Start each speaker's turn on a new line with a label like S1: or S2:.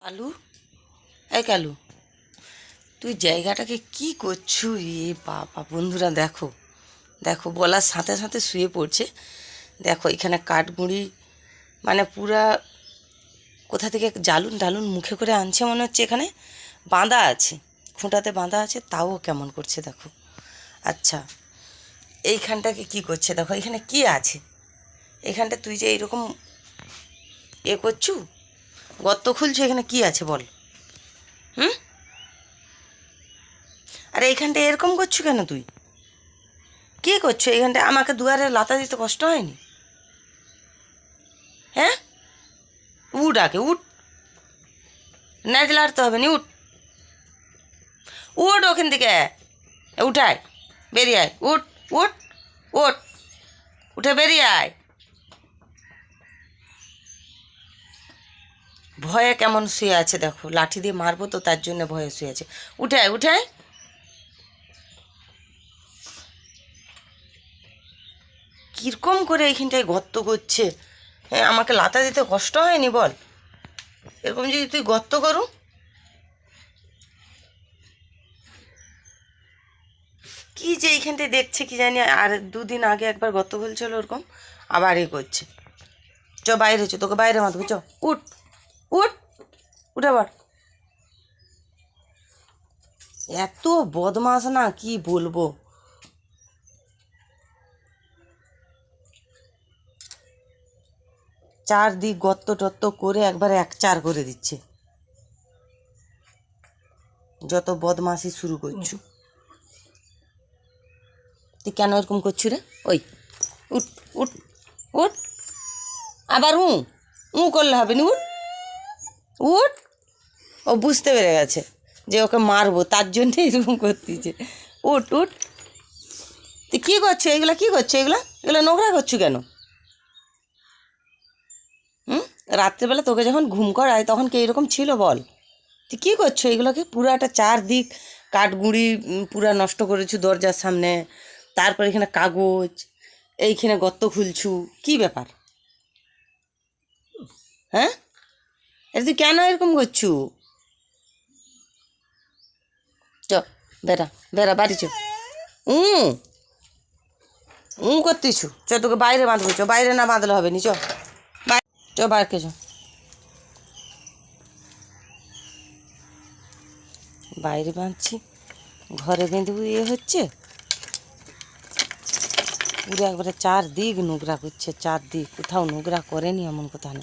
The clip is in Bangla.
S1: কালু, এই কালু, তুই জায়গাটাকে কি করছু? এ বাবা, বন্ধুরা দেখো দেখো, বলার সাথে সাথে শুয়ে পড়ছে। দেখো এখানে কাঠগুঁড়ি, মানে পুরা কোথা থেকে জালুন টালুন মুখে করে আনছে মনে হচ্ছে। এখানে বাঁধা আছে, খুঁটাতে বাঁধা আছে, তাও কেমন করছে দেখো। আচ্ছা, এইখানটাকে কি করছে দেখো, এখানে কি আছে এখানটা? তুই যে এইরকম করছু, গর্ত খুলছো, এখানে কি আছে বল? হুম? আরে এইখানটা এরকম করছো কেন? তুই কী করছো এইখানটা? আমাকে দুয়ারে লাতা দিতে কষ্ট হয়নি? হ্যাঁ, উঠ আগে, উঠ, ন্যাজ লাড়তে হবে নি, উঠ উঠ ওখান থেকে, উঠায় বেরিয়ে আয়, উঠ উঠ উঠ, উঠে বেরিয়ে আয়। ভয়ে কেমন শুয়ে আছে দেখো, লাঠি দিয়ে মারবো তো তার জন্য ভয়ে শুয়ে আছে। উঠায় উঠায়, কীরকম করে এইখানটায় গর্ত করছে। হ্যাঁ, আমাকে লাতা দিতে কষ্ট হয়নি বল? এরকম যদি তুই গর্ত করু, কি যে এইখানটায় দেখছে কি জানি। আর দুদিন আগে একবার গর্ত খুলছিল ওরকম, আবার করছে। চ বাইরে, চ, তোকে বাইরে মাতবো, চ, উঠ উঠ, উঠে আবার। এত বদমাস না, কি বলবো। চারদিক গর্ত টত্ত করে একবারে একচার করে দিচ্ছে। যত বদমাসি শুরু করছু। তুই কেন এরকম করছু রে? ওই উঠ উঠ উঠ, আবার করলে হবে নি, উঠ উঠ। ও বুঝতে পেরে গেছে যে ওকে মারবো, তার জন্যে এরকম করতেছে। উঠ উঠ। তুই কী করছো এগুলো? কী করছো এগুলো? এগুলো নোংরা করছু কেন? রাত্রেবেলা তোকে যখন ঘুম করায় তখন কি এরকম ছিল বল? তুই কী করছো এগুলোকে? পুরো একটা চারদিক কাঠগুঁড়ি পুরা নষ্ট করেছু দরজার সামনে, তারপর এখানে কাগজ, এইখানে গর্ত খুলছু, কি ব্যাপার? হ্যাঁ, এটা তুই কেন এরকম করছু? চ, বেড়া বেড়া, বাড়ি চ। করতেছু, চ, তোকে বাইরে বাঁধবো, চ, বাইরে না বাঁধলে হবে নি, চ চ, বাইরকে চ। বাইরে বাঁধছি, ঘরে বেঁধে হচ্ছে। পুরো একবারে চারদিক নোংরা করছে, চারদিক, কোথাও নোংরা করেনি এমন কথা না।